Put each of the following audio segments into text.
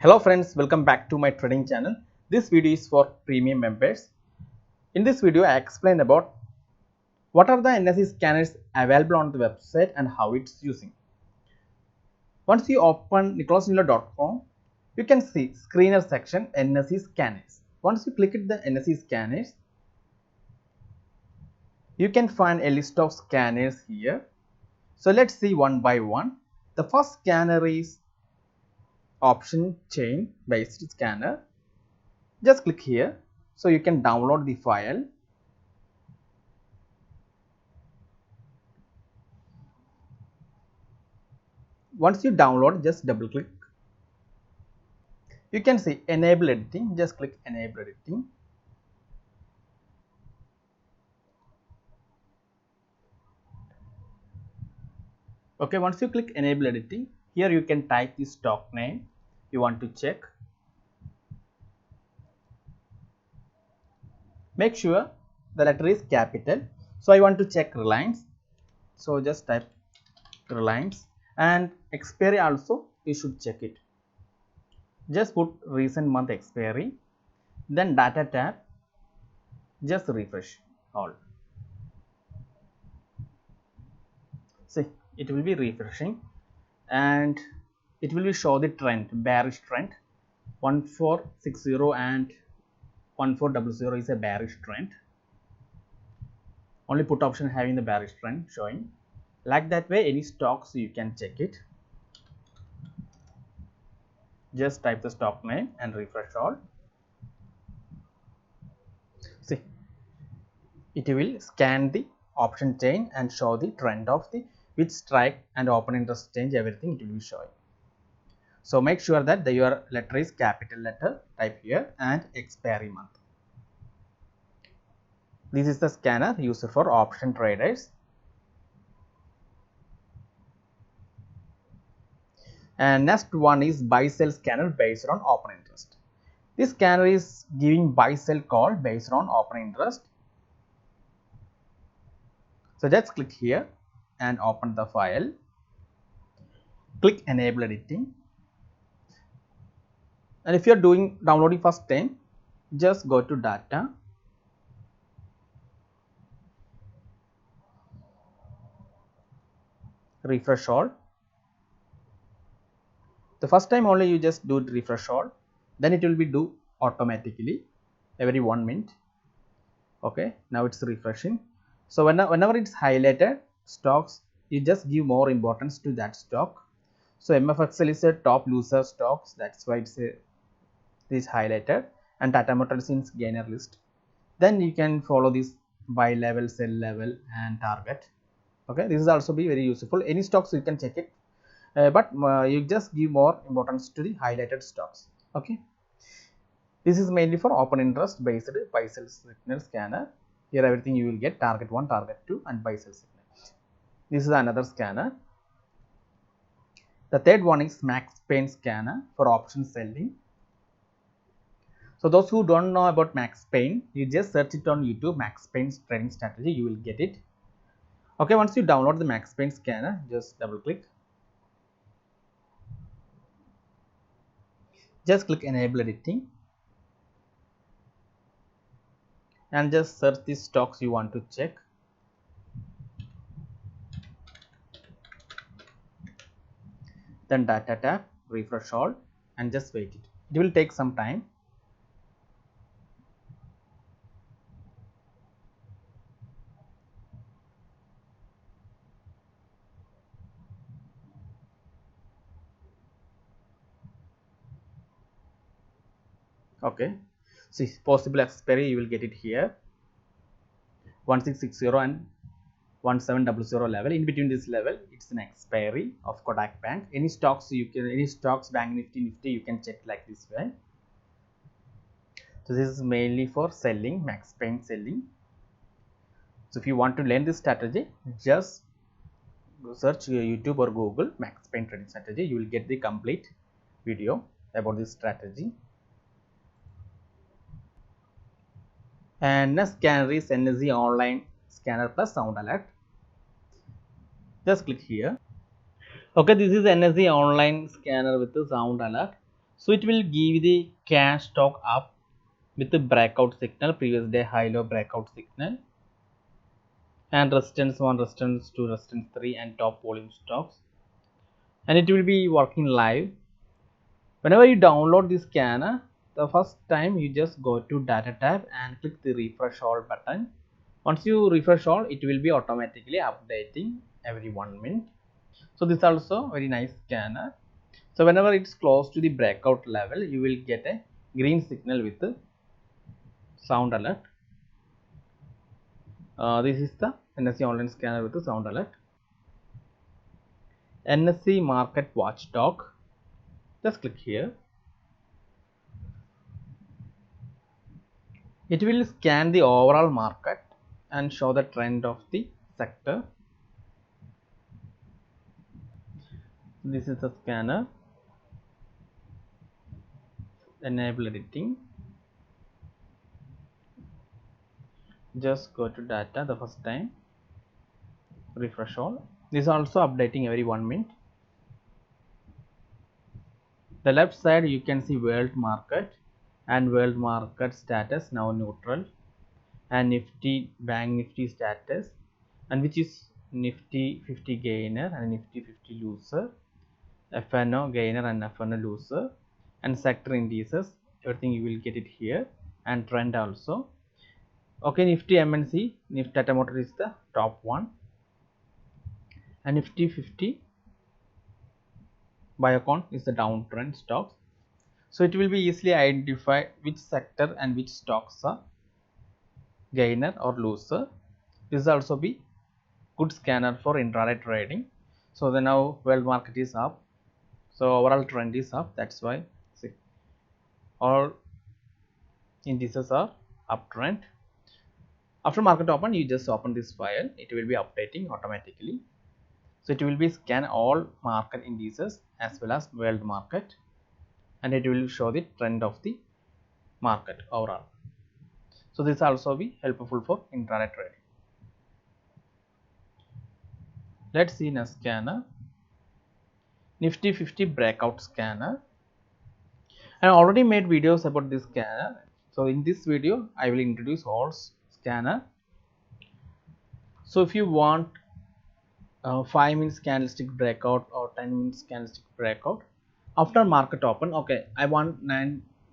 Hello friends, welcome back to my trading channel. This video is for premium members. In this video, I explain about what are the NSE scanners available on the website and how it's using. Once you open nicholasnilo.com, you can see screener section NSE scanners. Once you click at the NSE scanners, you can find a list of scanners here. So let's see one by one. The first scanner is option chain based scanner. Just click here so you can download the file. Once you download, just double click. You can see enable editing. Just click enable editing. Okay, once you click enable editing, here you can type the stock name you want to check. Make sure the letter is capital. So I want to check Reliance. So just type Reliance, and expiry also you should check it. Just put recent month expiry, then data tab, just refresh all. See, it will be refreshing and it will show the trend, bearish trend. 1460 and 1400 is a bearish trend. Only put option having the bearish trend showing. Like that way, any stocks you can check it. Just type the stock name and refresh all. See, it will scan the option chain and show the trend of the which strike and open interest change, everything it will be showing. So make sure that your letter is capital letter, type here, and expiry month. This is the scanner used for option traders. And next one is buy sell scanner based on open interest. This scanner is giving buy sell call based on open interest. So just click here and open the file. Click enable editing. And if you are downloading first time, just go to data. Refresh all. The first time only you just do refresh all, then it will be do automatically every 1 minute. Okay, now it's refreshing. So whenever it's highlighted stocks, you just give more importance to that stock. So MFXL is a top loser stocks, that's why it's this highlighted, and Tata Motors is gainer list. Then you can follow this buy level, sell level, and target. Okay, this is also be very useful. Any stocks you can check it. But you just give more importance to the highlighted stocks. Okay, this is mainly for open interest based buy sell signal scanner. Here everything you will get target 1, target 2, and buy sell signal. This is another scanner. The third one is Max Pain scanner for option selling. So those who don't know about Max Pain, you just search it on YouTube, Max Pain's trading strategy, you will get it. Okay, once you download the Max Pain scanner, just double click. Just click enable editing and just search the stocks you want to check. Then data tab, refresh all, and just wait it. It will take some time. Okay, see possible expiry you will get it here, 1660 and 1700 level. In between this level, it's an expiry of Kotak Bank. Any stocks you can, any stocks, Bank Nifty you can check like this way. So this is mainly for selling, Max Pain selling. So if you want to learn this strategy, just search YouTube or Google Max Pain trading strategy. You will get the complete video about this strategy. And next scanner is NSE online scanner plus sound alert. Just click here. Okay, this is NSE online scanner with the sound alert. So it will give the cash stock up with the breakout signal, previous day high low breakout signal, and resistance 1, resistance 2, resistance 3, and top volume stocks, and it will be working live. Whenever you download this scanner, the first time you just go to data tab and click the refresh all button. Once you refresh all, it will be automatically updating every 1 minute. So this is also very nice scanner. So whenever it's close to the breakout level, you will get a green signal with the sound alert. This is the NSE online scanner with the sound alert. NSE market watchdog. Just click here. It will scan the overall market and show the trend of the sector. This is the scanner. Enable editing. Just go to data the first time. Refresh all. This is also updating every 1 minute. The left side you can see world market and world market status now neutral, and Nifty Bank Nifty status, and which is Nifty 50 gainer and Nifty 50 loser, FNO gainer and FNO loser, and sector indices, everything you will get it here, and trend also. Okay, Nifty MNC, Nifty Tata Motor is the top one, and Nifty 50 Biocon is the downtrend stocks. So it will be easily identify which sector and which stocks are gainer or loser. This will also be good scanner for intraday trading. So the now world market is up, so overall trend is up. That's why see all indices are uptrend. After market open, you just open this file, it will be updating automatically. So it will be scan all market indices as well as world market, and it will show the trend of the market overall. So this also be helpful for intraday trading. Let's see in a scanner, Nifty 50 breakout scanner. I already made videos about this scanner. So in this video, I will introduce all scanner. So if you want 5 minutes candlestick breakout or 10 minutes candlestick breakout after market open, okay, I want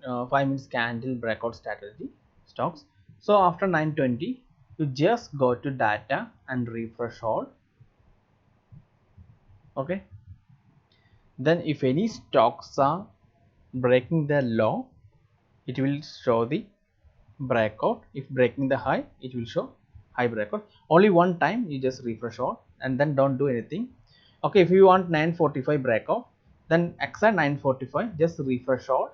5 minutes candle breakout strategy stocks. So after 9:20, you just go to data and refresh all. Okay, then if any stocks are breaking the low, it will show the breakout. If breaking the high, it will show high breakout. Only one time you just refresh all and then don't do anything. Okay, if you want 9:45 breakout, then exact 9:45 just refresh all,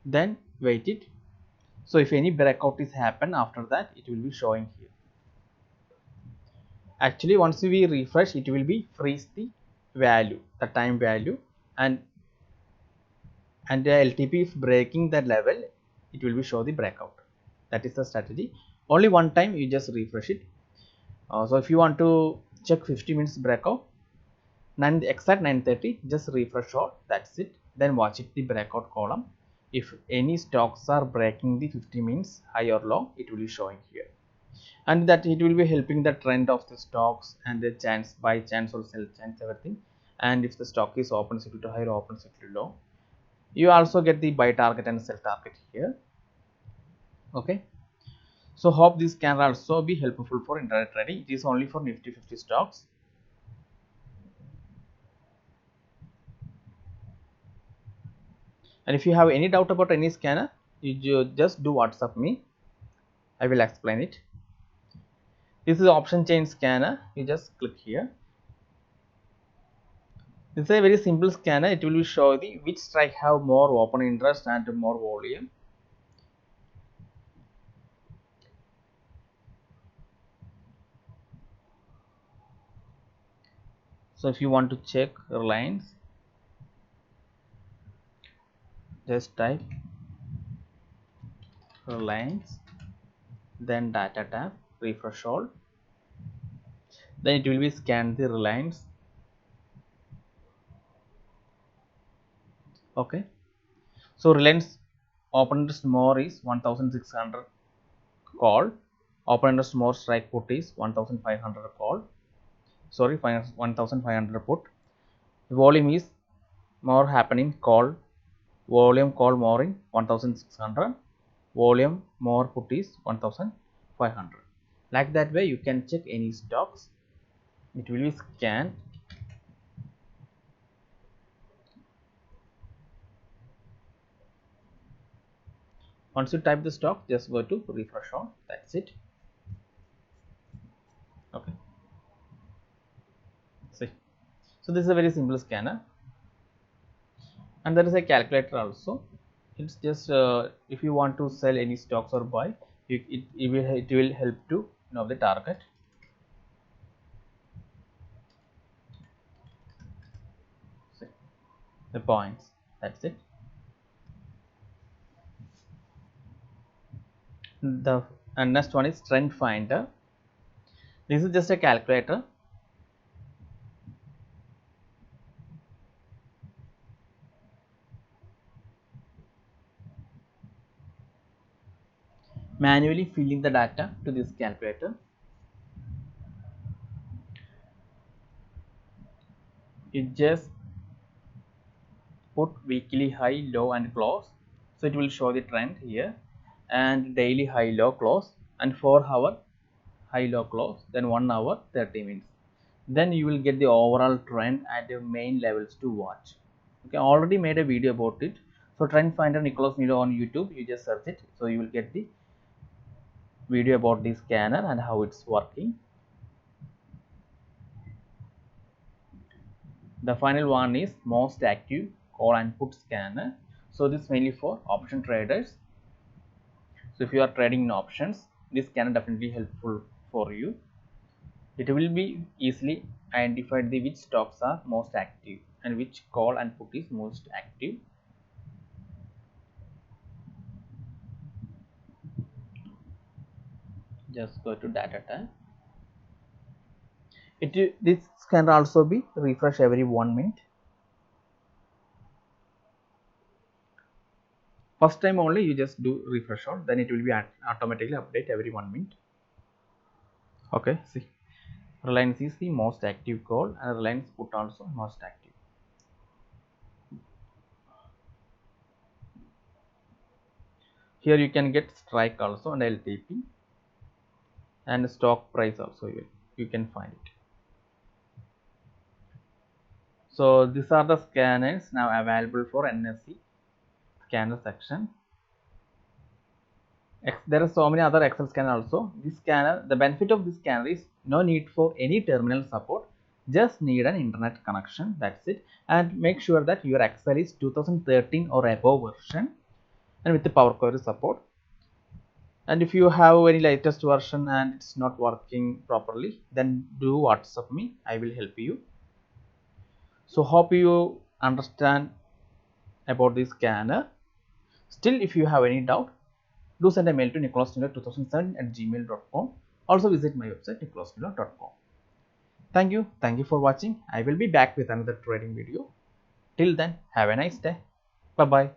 then wait it. So if any breakout is happen after that, it will be showing here. Actually once we refresh, it will be freeze the value, the time value, and the LTP is breaking that level, it will be show the breakout. That is the strategy. Only one time you just refresh it. So if you want to check 50 minutes breakout, exact 9:30, just refresh all, that's it. Then watch it the breakout column. If any stocks are breaking the 50 minutes high or low, it will be showing here, and that it will be helping the trend of the stocks and the chance, buy chance or sell chance, everything. And if the stock is open cycle to high or open cycle to low, you also get the buy target and sell target here. Okay, so hope this can also be helpful for intraday trading. It is only for Nifty 50 stocks. And if you have any doubt about any scanner, you just do WhatsApp me, I will explain it. This is option chain scanner. You just click here. This is a very simple scanner. It will show the which strike have more open interest and more volume. So if you want to check Reliance, just type Reliance, then data tab, refresh all, then it will be scan the Reliance. Okay, So Reliance open interest more is 1600 call, open interest more strike put is 1500 call, sorry 1500 put. Volume is more happening call, volume call more in 1600, volume more put is 1500. Like that way you can check any stocks. It will be scanned. Once you type the stock, just go to refresh all. That's it. Okay. See. So this is a very simple scanner, and there is a calculator also. It's just if you want to sell any stocks or buy, it will help to know the target. See, the points. That's it. The and next one is trend finder. This is just a calculator. Manually filling the data to this calculator. You just put weekly high, low and close, so it will show the trend here, and daily high, low, close, and 4-hour high, low, close, then 1 hour 30 minutes. Then you will get the overall trend at the main levels to watch. Okay, I already made a video about it. So trend finder Nicholas Milo on YouTube, you just search it, so you will get the video about this scanner and how it's working. The final one is most active call and put scanner. So this is mainly for option traders. So if you are trading in options, this scanner definitely helpful for you. It will be easily identified the which stocks are most active and which call and put is most active. Just go to data tab. This can also be refresh every 1 minute. First time only you just do refresh all, then it will be automatically update every 1 minute. Okay, see, Reliance is the most active call and Reliance put also most active. Here you can get strike also and LTP and stock price also you can find it. So these are the scanners now available for NSE scanner section. There are so many other Excel scanner also. This scanner, the benefit of this scanner is no need for any terminal support, just need an internet connection, that's it. And make sure that your Excel is 2013 or above version and with the Power Query support. And if you have any latest version and it's not working properly, then do WhatsApp me, I will help you. So hope you understand about this scanner. Still, if you have any doubt, do send a mail to nicholasmiller2007@gmail.com. Also visit my website nicholasmiller.com. Thank you for watching. I will be back with another trading video. Till then, have a nice day. Bye bye.